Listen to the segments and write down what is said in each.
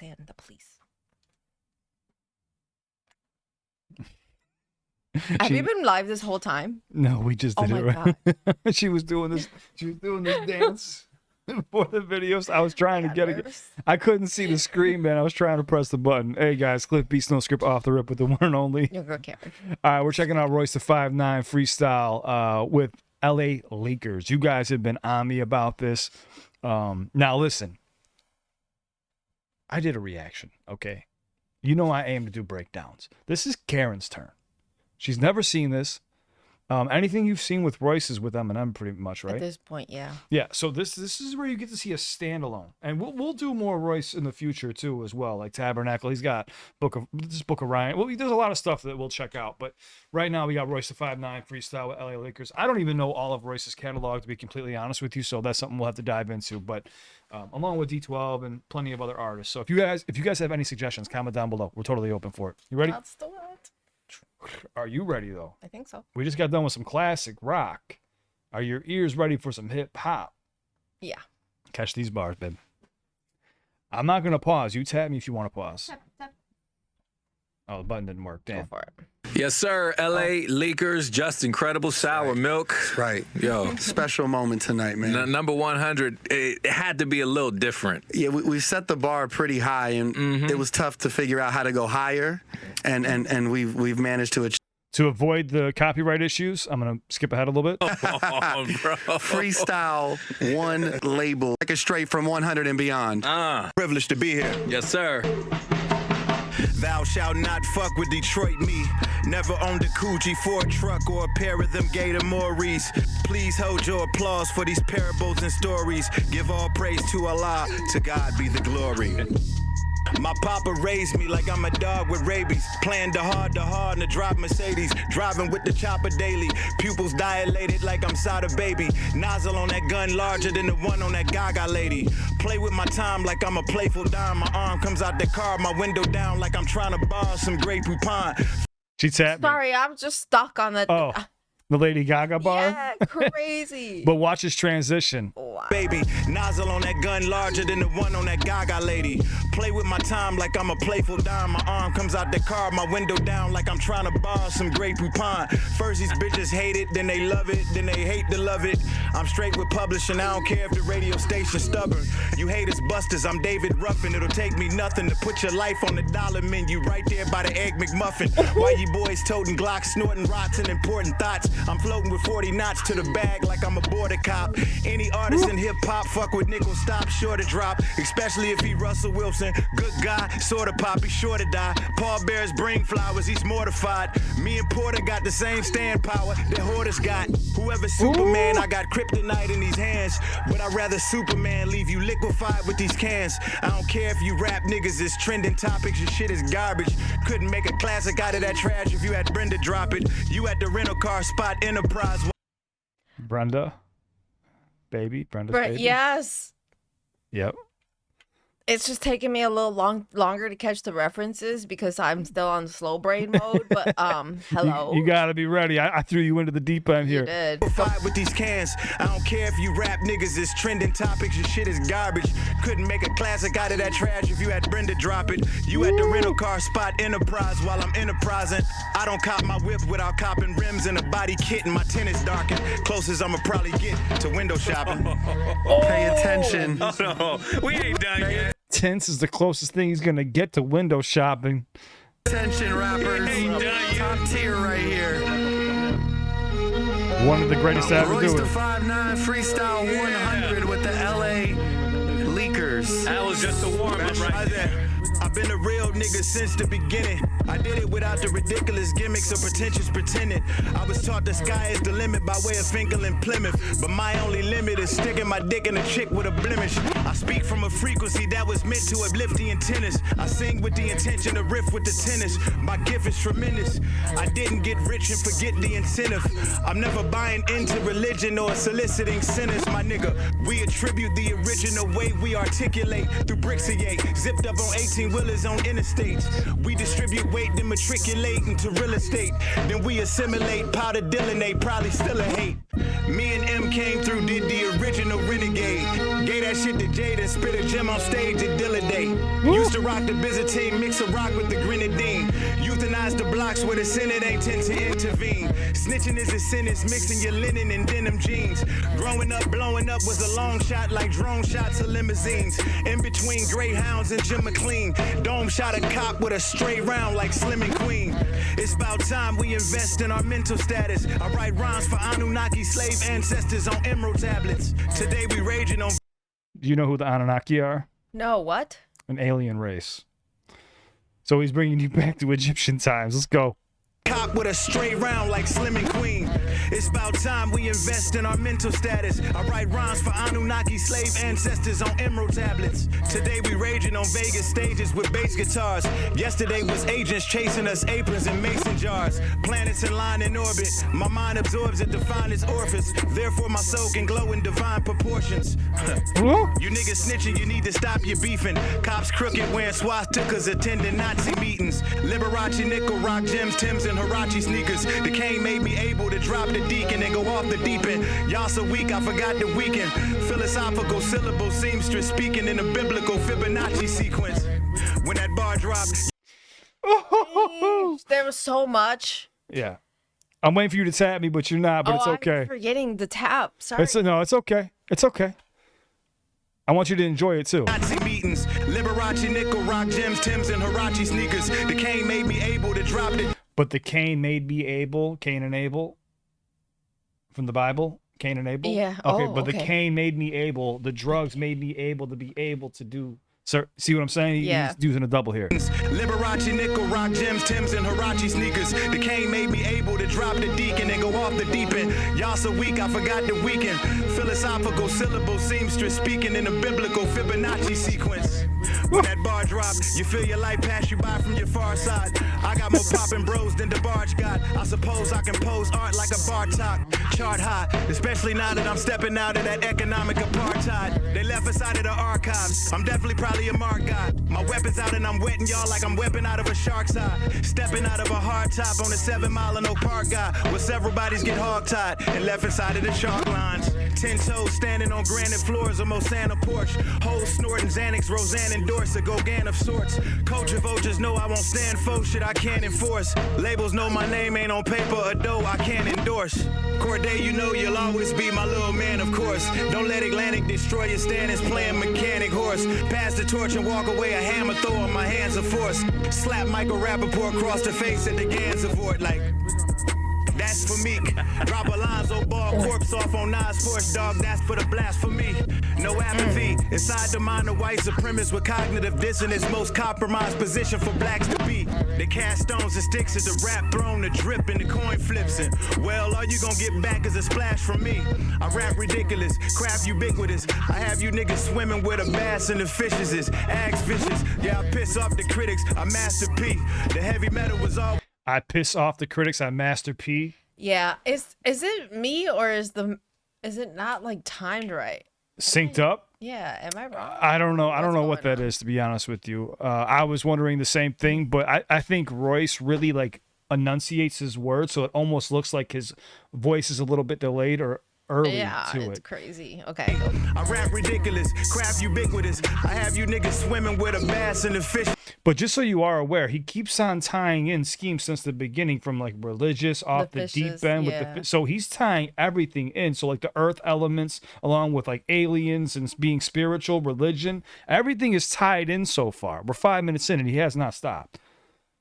And the police. Have you been live this whole time? No, we just did it right. God. She was doing this dance for the videos. I was trying to get it. I couldn't see the screen, man. I was trying to press the button. Hey guys, CliffBeats No Script off the rip with the one and only. You're good, Karen. All right, we're checking out Royce the 5'9" freestyle with LA Lakers. You guys have been on me about this. Now listen. I did a reaction, okay? You know I aim to do breakdowns. This is Karen's turn. She's never seen this. Anything you've seen with Royce is with Eminem, pretty much, right? At this point, yeah. Yeah. So this is where you get to see a standalone, and we'll do more Royce in the future too, as well. Like Tabernacle, he's got Book of Ryan. Well, there's a lot of stuff that we'll check out, but right now we got Royce the 5'9" freestyle with LA Lakers. I don't even know all of Royce's catalog, to be completely honest with you, so that's something we'll have to dive into. But along with D12 and plenty of other artists. So if you guys have any suggestions, comment down below. We're totally open for it. You ready? That's the one. Are you ready though? I think so. We just got done with some classic rock. Are your ears ready for some hip hop? Yeah. Catch these bars, babe. I'm not gonna pause. You tap me if you want to pause. Tap. Oh, the button didn't work. Damn. Go for it. Yes, sir. LA Lakers, just incredible sour milk. Right. Yo. Special moment tonight, man. Number 100, it had to be a little different. Yeah, we set the bar pretty high, and it was tough to figure out how to go higher, and we've managed to achieve. To avoid the copyright issues, I'm gonna skip ahead a little bit. Oh, bro. Freestyle, one label, like a straight from 100 and beyond. Privileged to be here. Yes, sir. Thou shalt not fuck with Detroit me. Never owned a Coogee Ford truck or a pair of them Gator Morris. Please hold your applause for these parables and stories. Give all praise to Allah, to God be the glory. My papa raised me like I'm a dog with rabies. Playing the hard in the drop Mercedes. Driving with the chopper daily. Pupils dilated like I'm Sada baby. Nozzle on that gun larger than the one on that Gaga lady. Play with my time like I'm a playful dime. My arm comes out the car, my window down like I'm trying to borrow some Grey Poupon. She tapped me. Sorry, I'm just stuck on the. Oh, the Lady Gaga bar? Yeah, crazy. But watch his transition. Wow. Baby, nozzle on that gun larger than the one on that Gaga lady. Play with my time like I'm a playful dime. My arm comes out the car, my window down like I'm trying to borrow some Grey Poupon. First these bitches hate it, then they love it, then they hate to love it. I'm straight with publishing, I don't care if the radio station's stubborn. You haters busters, I'm David Ruffin. It'll take me nothing to put your life on the dollar menu right there by the Egg McMuffin. Why you boys toting Glocks, snorting rots and important thoughts? I'm floating with 40 knots to the bag like I'm a border cop. Any artist in hip-hop fuck with nickel stop, sure to drop. Especially if he Russell Wilson. Good guy, sorta pop, he's sure to die. Paul Bear's bring flowers, he's mortified. Me and Porter got the same stand power that Hoarders got. Whoever's Superman, I got kryptonite in these hands. But I'd rather Superman leave you liquefied with these cans. I don't care if you rap niggas is trending topics, your shit is garbage. Couldn't make a classic out of that trash if you had Brenda drop it. You at the rental car spot Enterprise. Brenda's baby. Yes. Yep. It's just taking me a little longer to catch the references because I'm still on slow brain mode. But hello. You gotta be ready. I threw you into the deep end here. You did. With these cans, I don't care if you rap niggas is trending topics, your shit is garbage. Couldn't make a classic out of that trash if you had Brenda drop it. You at the rental car spot Enterprise while I'm enterprising. I don't cop my whip without copping rims and a body kit and my tennis darkened. Closest I'ma probably get to window shopping. Pay attention. Oh, no. We ain't done yet. Tints is the closest thing he's gonna get to window shopping. Attention, rappers. Top tier right here. One of the greatest to ever Royce do the it. 5'9" freestyle 100 with the LA Lakers. That was just a warm-up right there. I've been a real nigga since the beginning. I did it without the ridiculous gimmicks or pretentious pretending. I was taught the sky is the limit by way of Finkel and Plymouth. But my only limit is sticking my dick in a chick with a blemish. I speak from a frequency that was meant to uplift the antennas. I sing with the intention to riff with the tennis. My gift is tremendous. I didn't get rich and forget the incentive. I'm never buying into religion or soliciting sinners, my nigga. We attribute the original way we articulate through bricks of yay. Zipped up on 18-wheelers on interstates. We distribute weight, then matriculate into real estate. Then we assimilate, powder Dylan, they probably still a hate. Me and M came through, did the original Renegade. Gator that shit to Jade and spit a gem on stage at Dilla Day. Used to rock the Byzantine, mix a rock with the grenadine. Euthanize the blocks where the Senate ain't tend to intervene. Snitching is a sentence, mixing your linen and denim jeans. Growing up, blowing up was a long shot like drone shots of limousines. In between Greyhounds and Jim McLean. Dome shot a cop with a straight round like Slim and Queen. It's about time we invest in our mental status. I write rhymes for Anunnaki slave ancestors on emerald tablets. Today we raging on. Do you know who the Anunnaki are? No, what? An alien race. So he's bringing you back to Egyptian times. Let's go. Cop with a straight round like Slim and Queen. It's about time we invest in our mental status. I write rhymes for Anunnaki slave ancestors on emerald tablets. Today we raging on Vegas stages with bass guitars. Yesterday was agents chasing us, aprons and mason jars. Planets in line in orbit. My mind absorbs it, defined as orifice. Therefore my soul can glow in divine proportions. You niggas snitching, you need to stop your beefing. Cops crooked wearing swastikas, attending Nazi meetings. Liberace nickel, rock gems, Timbs and Hirachi sneakers. The cane made me able to drop the deacon and go off the deep end. Y'all so weak, I forgot the weekend. Philosophical syllable seamstress speaking in a biblical Fibonacci sequence. When that bar dropped. There was so much. Yeah. I'm waiting for you to tap me, but you're not, but it's okay. I'm forgetting the tap. Sorry. No, it's okay. It's okay. I want you to enjoy it too. Nazi meetings, Liberace nickel, rock gems, Timbs and Hirachi sneakers. The cane made me able to drop the. But the Cain made me able, Cain and Abel, from the Bible, Cain and Abel? Yeah. Okay, Oh, but the okay. Cain made me able, the drugs made me able to be able to do, sir, see what I'm saying? Yeah. He's using a double here. Liberace nickel, rock gems, Timbs and Hirachi sneakers. The cane made me able to drop the deacon and go off the deep end. Y'all so weak, I forgot the weekend. Philosophical syllable seamstress speaking in a biblical Fibonacci sequence. When that bar dropped, you feel your life pass you by from your far side. I got more poppin' bros than the barge got. I suppose I can pose art like a bar top. Chart high, especially now that I'm stepping out of that economic apartheid. They left us out of the archives. I'm definitely probably a mark guy. My weapon's out and I'm wetting y'all like I'm weapon out of a shark's eye. Stepping out of a hard top on a 7 mile and Oak Park guy. Where several bodies get hog-tied and left inside of the chalk lines. 10 toes standing on granite floors of Mosana porch. Hoes snorting Xanax, Roseanne endorse a Gauguin of sorts. Culture vultures know I won't stand for shit I can't enforce. Labels know my name ain't on paper, a dough I can't endorse. Corday, you know you'll always be my little man, of course. Don't let Atlantic destroy your standards playing mechanic horse. Pass the torch and walk away, a hammer throw in my hands of force. Slap Michael Rappaport across the face at the Gansevoort like... That's for me. Drop Alonzo Ball corpse off on Nas Force, dog. That's for the blasphemy. No apathy. Inside the mind of white supremacists with cognitive dissonance. Most compromised position for blacks to be. They cast stones and sticks at the rap throne, the drip and the coin flips. And well, all you gonna get back is a splash from me. I rap ridiculous, craft ubiquitous. I have you niggas swimming with a bass and the fishes is axe vicious. Yeah, I piss off the critics. I Master P. The heavy metal was all. I piss off the critics. I Master P. Yeah. Is it me or is it not like timed right? Synced up? Yeah. Am I wrong? I don't know. I don't What's know what going that on? is, to be honest with you. I was wondering the same thing, but I think Royce really like enunciates his words, so it almost looks like his voice is a little bit delayed or early Yeah, to it's it. crazy. Okay. Go. I rap ridiculous, craft ubiquitous. I have you niggas swimming with a bass and the fish. But just so you are aware, he keeps on tying in schemes since the beginning, from like religious off the fishes, deep end yeah. with the so he's tying everything in. So like the earth elements, along with like aliens and being spiritual, religion, everything is tied in so far. We're 5 minutes in and he has not stopped.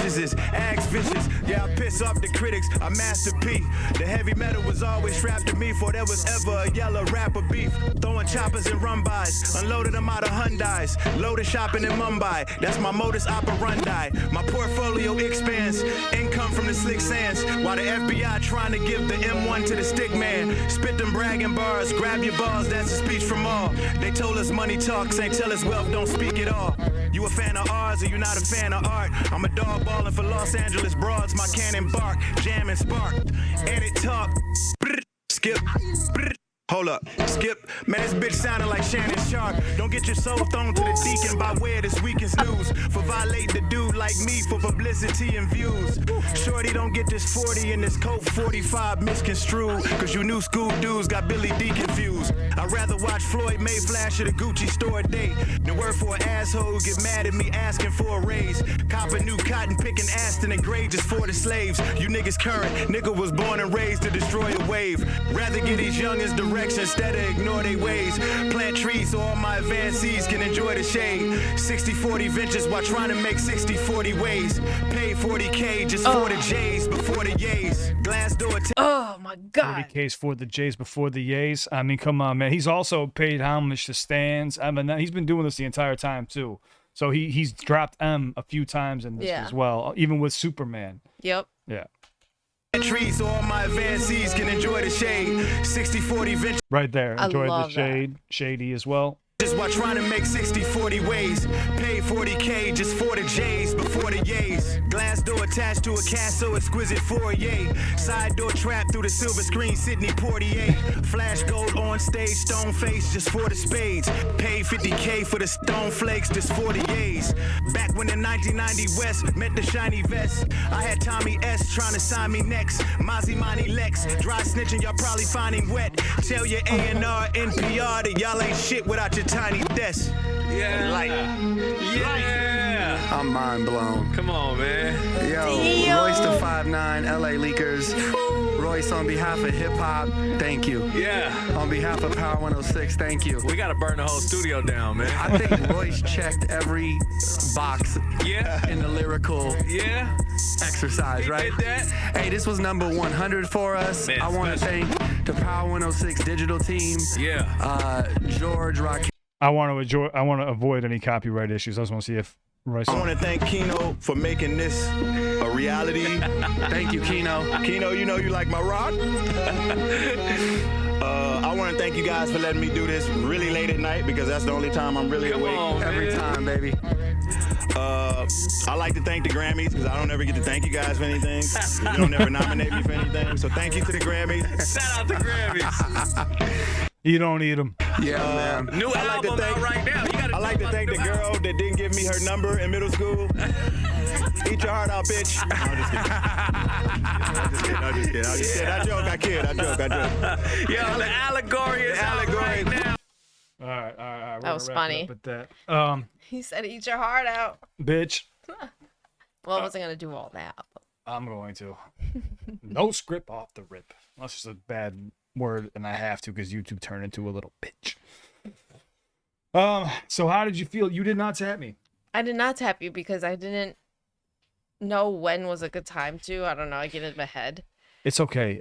Axe vicious, yeah, I piss off the critics. I Master P. The heavy metal was always strapped to me, for there was ever a yellow rapper beef. Throwing choppers and run-bys, unloaded them out of Hyundais. Loaded shopping in Mumbai, that's my modus operandi. My portfolio expands, income from the slick sands. While the FBI trying to give the M1 to the stick man. Spit them bragging bars, grab your balls, that's a speech from all. They told us money talks, ain't tell us wealth don't speak at all. You a fan of ours or you not a fan of art? I'm a dog ballin' for Los Angeles broads, my cannon bark, jam and spark. And it talk, brr, skip, brr, Hold up, skip. Man, this bitch sounding like Shannon Sharp. Don't get your soul thrown to the deacon by way of this weekend's news. For violating the dude like me for publicity and views. Shorty don't get this 40 and this Colt 45 misconstrued. Cause you new school dudes got Billy D confused. I'd rather watch Floyd May flash at a Gucci store date than work for an asshole who get mad at me asking for a raise. Cop a new cotton picking Aston and Gray just for the slaves. You niggas current, nigga was born and raised to destroy a wave. Rather get these youngins direction instead of ignore they ways. Plant trees so all my advancees can enjoy the shade. 60-40 ventures while trying to make 60-40 ways. Pay 40K just for the J's before the Yays. Glass door. Oh my God. 40Ks for the J's before the Yays. I mean, come on, man. He's also paid homage to Stans. I mean, he's been doing this the entire time too. So he's dropped M a few times in this as well, even with Superman. Yep. Yeah. Trees so all my advancees can enjoy the shade. 60-40 ventures. Right there. I Enjoy the love shade. Shady as well. Just while trying to make 60-40 ways. Pay 40K just for the J's before the Yays. Glass door attached to a cast so exquisite foyer. Side door trap through the silver screen, Sydney Portier. Flash gold on stage, stone face just for the spades. Pay 50K for the stone flakes just for the Yays. Back when the 1990 West met the shiny vest, I had Tommy S trying to sign me next. Mozzie Monty Lex, dry snitching, y'all probably finding wet. Tell your A&R, NPR that y'all ain't shit without your tiny desk. Yeah. Yeah. I'm mind blown. Come on, man. Yo, Royce the 5'9", LA Leakers. Royce, on behalf of hip hop, thank you. Yeah. On behalf of Power 106, thank you. We got to burn the whole studio down, man. I think Royce checked every box Yeah. in the lyrical Yeah. exercise, He right? did that. Hey, this was number 100 for us. Man, I want to special. thank the Power 106 digital team. Yeah. George, Raquel. I want to avoid any copyright issues. I just want to see if Royce. I want to thank Kino for making this a reality. Thank you, Kino. Kino, you know you like my rock. I want to thank you guys for letting me do this really late at night because that's the only time I'm really Come awake. on, Every man. time, baby. I like to thank the Grammys because I don't ever get to thank you guys for anything. You don't ever nominate me for anything. So thank you to the Grammys. Shout out to Grammys. You don't need them. Yeah, man. New I like to album thank- out right now. You gotta I like to thank the girl that didn't give me her number in middle school. Eat your heart out, bitch. No, I'm just kidding. I'm just kidding. I joke. I kid. I joke. Yo, the allegory is The out allegory. right now. All right. We're That was gonna wrap it funny. up with that. He said, "Eat your heart out." Bitch, Well, I wasn't gonna do all that. But I'm going to. No script off the rip. That's just a bad word, and I have to because YouTube turned into a little bitch. So how did you feel? You did not tap me. I did not tap you because I didn't know when was a good time to. I don't know. I get in my head. It's okay.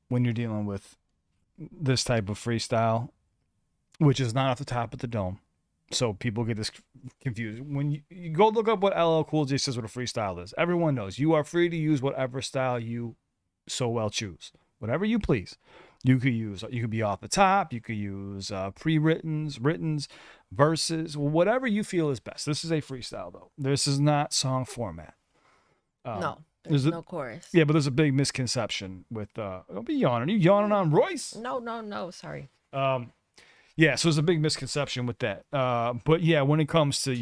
When you're dealing with this type of freestyle, which is not off the top of the dome, so people get this confused. When you go look up what LL Cool J says what a freestyle is, everyone knows you are free to use whatever style you so well choose, whatever you please. You could be off the top. You could use writtens, verses, whatever you feel is best. This is a freestyle though. This is not song format. No, there's there's a- no chorus. Yeah, but there's a big misconception with don't be yawning. Are you yawning on Royce? No. Sorry. Yeah, so there's a big misconception with that. But yeah, when it comes to,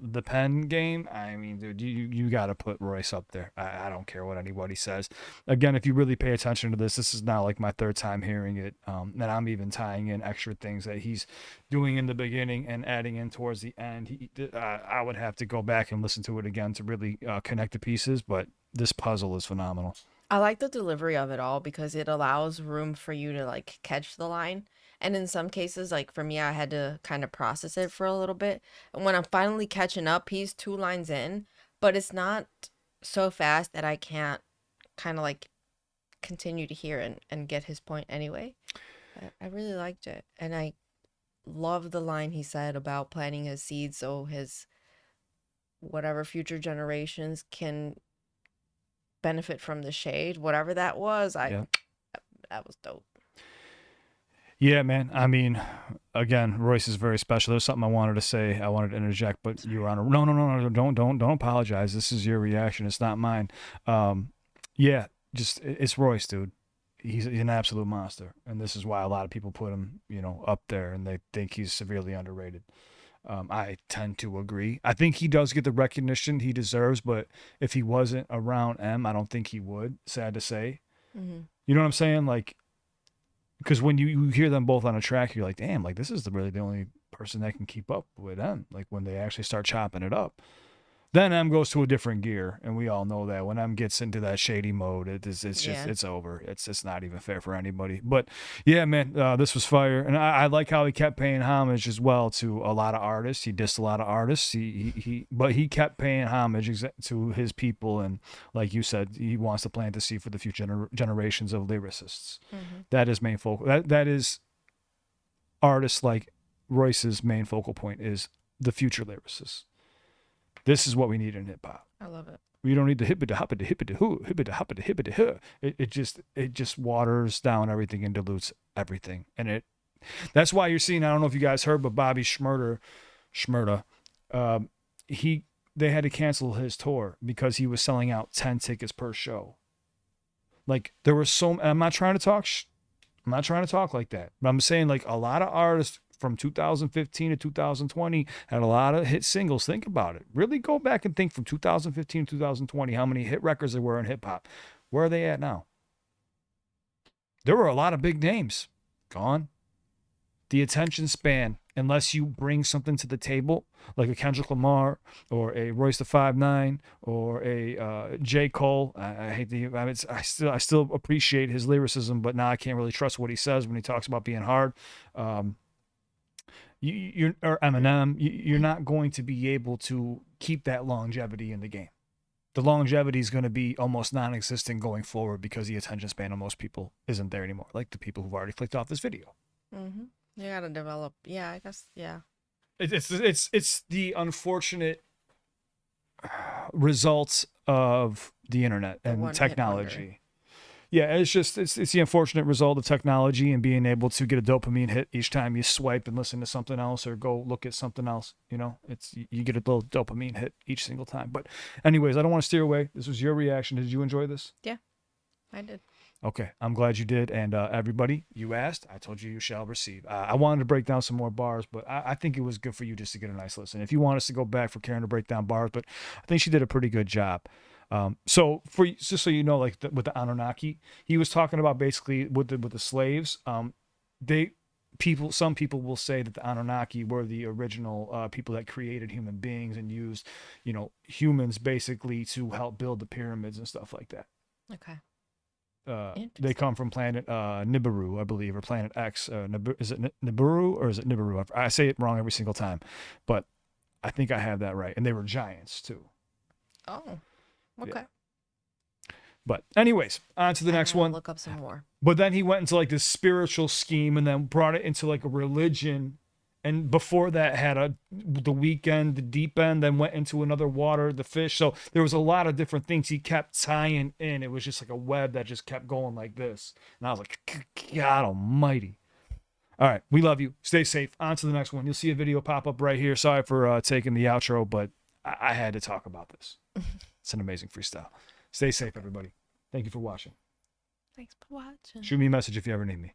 the pen game, I mean, dude, you got to put Royce up there. I don't care what anybody says. Again, if you really pay attention to this is now like my third time hearing it. And I'm even tying in extra things that he's doing in the beginning and adding in towards the end. I would have to go back and listen to it again to really connect the pieces, but this puzzle is phenomenal. I like the delivery of it all because it allows room for you to like catch the line. And in some cases, like for me, I had to kind of process it for a little bit. And when I'm finally catching up, he's 2 lines in, but it's not so fast that I can't kind of like continue to hear and get his point anyway. I really liked it. And I love the line he said about planting his seeds so his whatever future generations can benefit from the shade, whatever that was. That was dope. Yeah, man. I mean, again, Royce is very special. There's something I wanted to say. I wanted to interject, but you were on a no. Don't apologize. This is your reaction. It's not mine. Yeah, just it's Royce, dude. he's an absolute monster, and this is why a lot of people put him, up there, and they think he's severely underrated. I tend to agree. I think he does get the recognition he deserves, but if he wasn't around M, I don't think he would. Sad to say. Mm-hmm. You know what I'm saying? Like, because when you hear them both on a track, you're like, damn, like this is really the only person that can keep up with M. Like when they actually start chopping it up. Then M goes to a different gear, and we all know that when M gets into that shady mode, it's over. It's not even fair for anybody. But yeah, man, this was fire, and I like how he kept paying homage as well to a lot of artists. He dissed a lot of artists. But he kept paying homage to his people, and like you said, he wants to plant the seed for the future generations of lyricists. Mm-hmm. That is main focal. That is artists like Royce's main focal point is the future lyricists. This is what we need in hip hop. I love it. We don't need the hip it hop it hip it hoo hip it hop it hip it huh. It just waters down everything and dilutes everything. And that's why you're seeing, I don't know if you guys heard, but Bobby Shmurda, they had to cancel his tour because he was selling out 10 tickets per show. Like there was I'm not trying to talk like that, but I'm saying like a lot of artists from 2015 to 2020 had a lot of hit singles. Think about it. Really go back and think from 2015 to 2020 how many hit records there were in hip hop. Where are they at now? There were a lot of big names gone. The attention span, unless you bring something to the table, like a Kendrick Lamar or a Royce the 5'9" or a J. Cole. I hate I still appreciate his lyricism, but now I can't really trust what he says when he talks about being hard. Or Eminem, you're not going to be able to keep that longevity in the game. The longevity is going to be almost non-existent going forward because the attention span of most people isn't there anymore, like the people who've already clicked off this video. Mm-hmm. You got to develop. Yeah, I guess. Yeah. It's the unfortunate results of the internet and technology. Yeah, it's the unfortunate result of technology and being able to get a dopamine hit each time you swipe and listen to something else or go look at something else. You get a little dopamine hit each single time. But anyways, I don't want to steer away. This was your reaction. Did you enjoy this? Yeah, I did. Okay, I'm glad you did. And everybody, you asked, I told you shall receive. I wanted to break down some more bars, but I think it was good for you just to get a nice listen. If you want us to go back for Karen to break down bars, but I think she did a pretty good job. So just so you know, like with the Anunnaki, he was talking about basically with the slaves. Some people will say that the Anunnaki were the original people that created human beings and used, humans basically to help build the pyramids and stuff like that. Okay. They come from planet Nibiru, I believe, or planet X. Is it Nibiru or is it Nibiru? I say it wrong every single time, but I think I have that right. And they were giants too. Oh. Okay. Yeah. But anyways, on to the next one. Look up some more. But then he went into like this spiritual scheme and then brought it into like a religion. And before that had the weekend, the deep end, then went into another water, the fish. So there was a lot of different things he kept tying in. It was just like a web that just kept going like this. And I was like, God almighty. All right. We love you. Stay safe. On to the next one. You'll see a video pop up right here. Sorry for taking the outro, but I had to talk about this. It's an amazing freestyle. Stay safe, everybody. Thank you for watching. Thanks for watching. Shoot me a message if you ever need me.